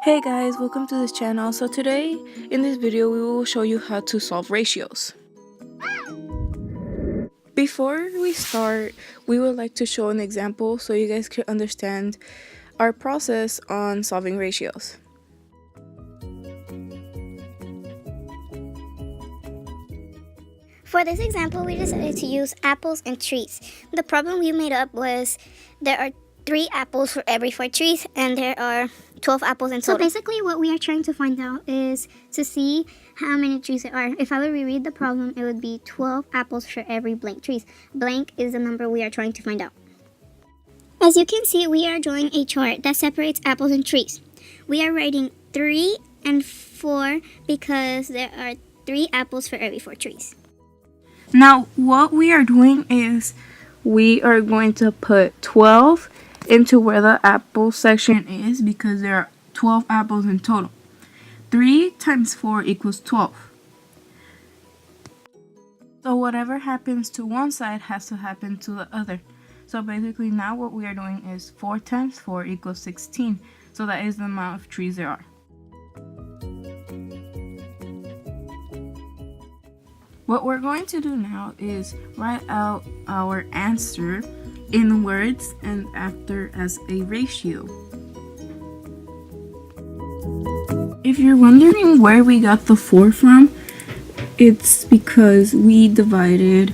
Hey guys, welcome to this channel. So today in this video we will show you how to solve ratios. Before we start, we would like to show an example so you guys can understand our process on solving ratios. For this example, we decided to use apples and trees. The problem we made up was there are 3 apples for every 4 trees, and there are 12 apples in total. So basically what we are trying to find out is to see how many trees there are. If I would reread the problem, it would be 12 apples for every blank trees. Blank is the number we are trying to find out. As you can see, we are drawing a chart that separates apples and trees. We are writing 3 and 4 because there are 3 apples for every 4 trees. Now what we are doing is we are going to put 12 into where the apple section is because there are 12 apples in total. 3 times 4 equals 12. So whatever happens to one side has to happen to the other. So basically now what we are doing is 4 times 4 equals 16. So that is the amount of trees there are. What we're going to do now is write out our answer in words and after as a ratio. If you're wondering where we got the 4 from, it's because we divided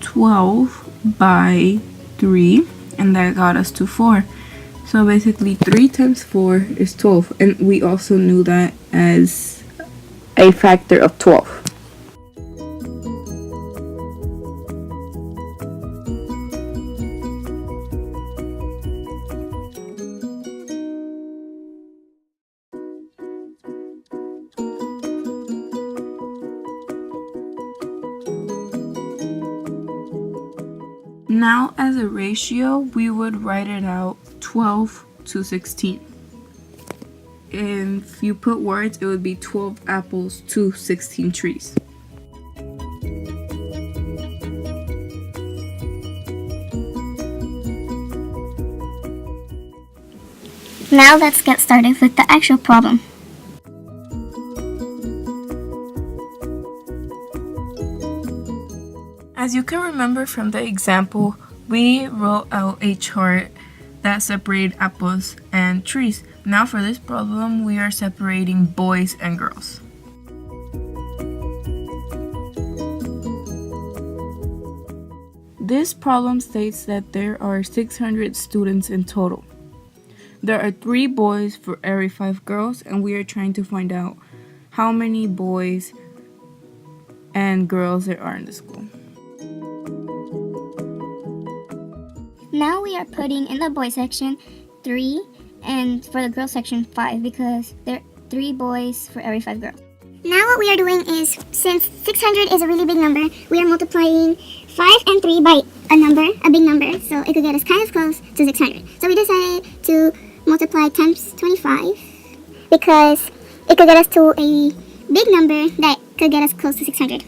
12 by 3 and that got us to 4. So basically 3 times 4 is 12, and we also knew that as a factor of 12. Now as a ratio, we would write it out 12 to 16. If you put words, it would be 12 apples to 16 trees. Now let's get started with the actual problem. As you can remember from the example, we wrote out a chart that separated apples and trees. Now for this problem, we are separating boys and girls. This problem states that there are 600 students in total. There are 3 boys for every 5 girls, and we are trying to find out how many boys and girls there are in the school. Now we are putting in the boy section 3 and for the girl section 5 because there are 3 boys for every 5 girls. Now what we are doing is, since 600 is a really big number, we are multiplying 5 and 3 by a big number, so it could get us kind of close to 600. So we decided to multiply times 25 because it could get us to a big number that could get us close to 600.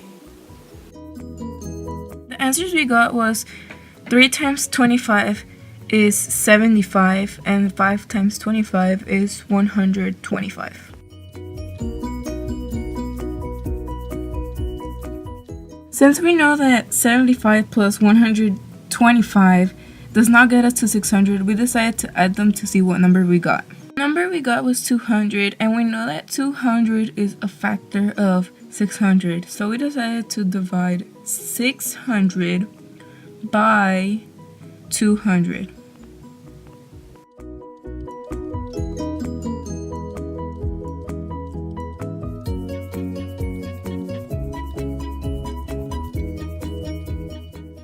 The answers we got was 3 times 25 is 75 and 5 times 25 is 125. Since we know that 75 plus 125 does not get us to 600, we decided to add them to see what number we got. The number we got was 200, and we know that 200 is a factor of 600. So we decided to divide 600 by 200.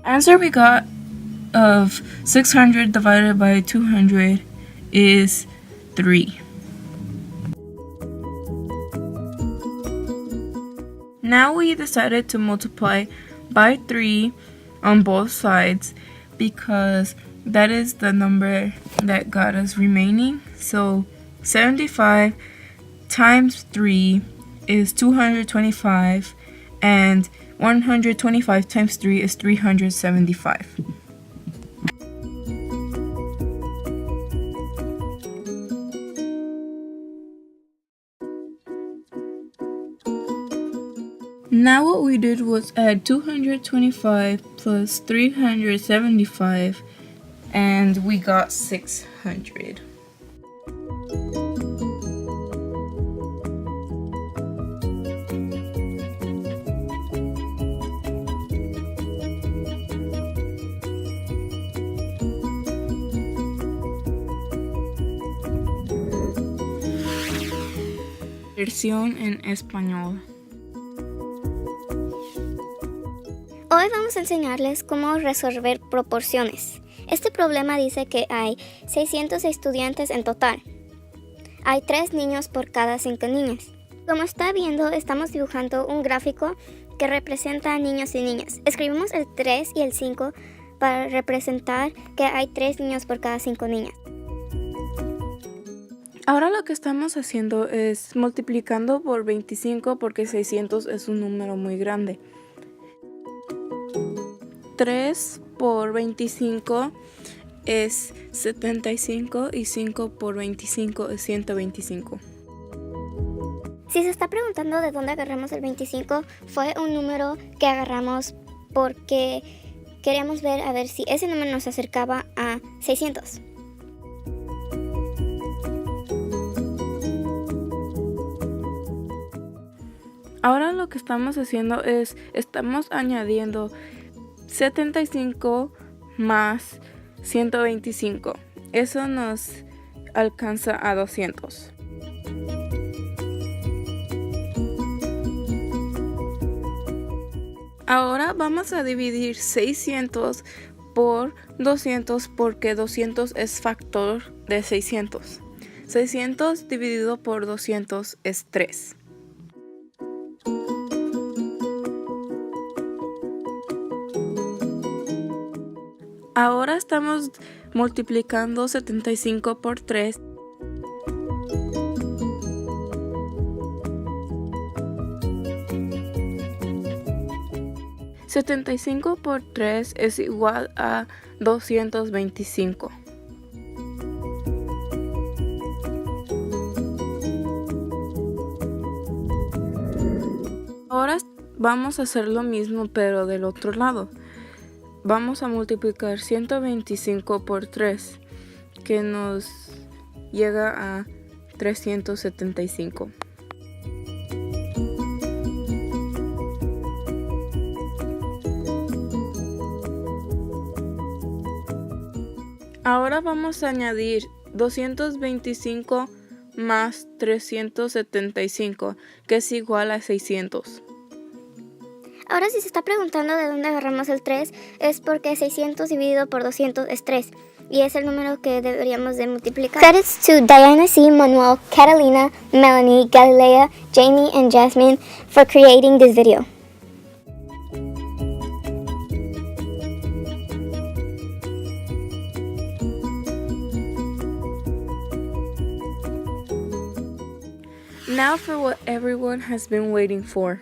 Answer we got of 600 divided by 200 is 3. Now we decided to multiply by 3 on both sides because that is the number that got us remaining. So 75 times 3 is 225, and 125 times 3 is 375. Now what we did was add 225 plus 375 and we got 600. Versión en español. Hoy vamos a enseñarles cómo resolver proporciones. Este problema dice que hay 600 estudiantes en total. Hay 3 niños por cada 5 niñas. Como está viendo, estamos dibujando un gráfico que representa a niños y niñas. Escribimos el 3 y el 5 para representar que hay 3 niños por cada 5 niñas. Ahora lo que estamos haciendo es multiplicando por 25 porque 600 es un número muy grande. 3 por 25 es 75 y 5 por 25 es 125. Si se está preguntando de dónde agarramos el 25, fue un número que agarramos porque queríamos ver a ver si ese número nos acercaba a 600. Ahora lo que estamos haciendo es, estamos añadiendo 75 más 125. Eso nos alcanza a 200. Ahora vamos a dividir 600 por 200 porque 200 es factor de 600. 600 dividido por 200 es 3. Ahora estamos multiplicando 75 por 3. $75 por 3 es igual a 225. Ahora vamos a hacer lo mismo pero del otro lado. Vamos a multiplicar 125 por 3, que nos llega a 375. Ahora vamos a añadir 225 más 375, que es igual a 600. Ahora si se está preguntando de dónde agarramos el 3, es porque 600 dividido por 200 es 3, y es el número que deberíamos de multiplicar. Credits to Diana C., Manuel, Catalina, Melanie, Galilea, Jamie, and Jasmine for creating this video. Now for what everyone has been waiting for.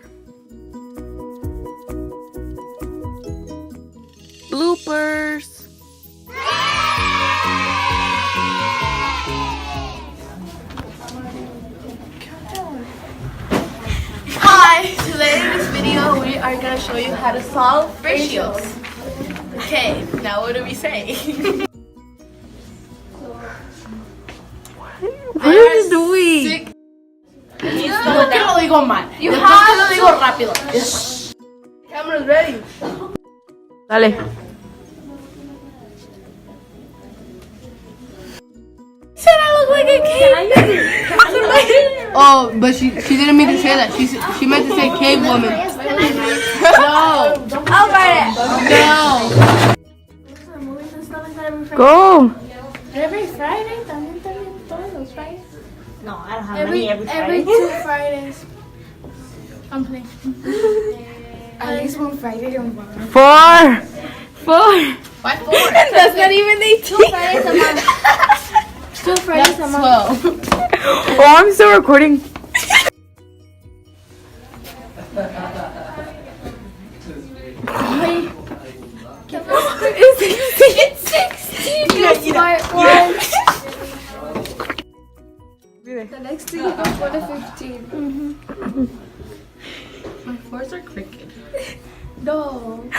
Bloopers! Hi! Today in this video we are going to show you how to solve ratios. Okay, now what do we say? What are you doing? No que lo digo mal. You have que lo digo rápido. Camera's ready. Dale. Said I look like a cave. Oh, but she didn't mean to say that. She meant to say cave woman. No. I'll write it. No. Go! Every Friday, también todos los Fridays. No, I don't have money every Friday. Every 2 Fridays. I'm playing. At least one Friday on one. 4! 4! Why 4? That's not even 18! 2 Fridays a month. 2 Fridays a month. 12. Oh, I'm still recording. It's 16. You smart one. The next thing you go for the 15. Horse or cricket? No.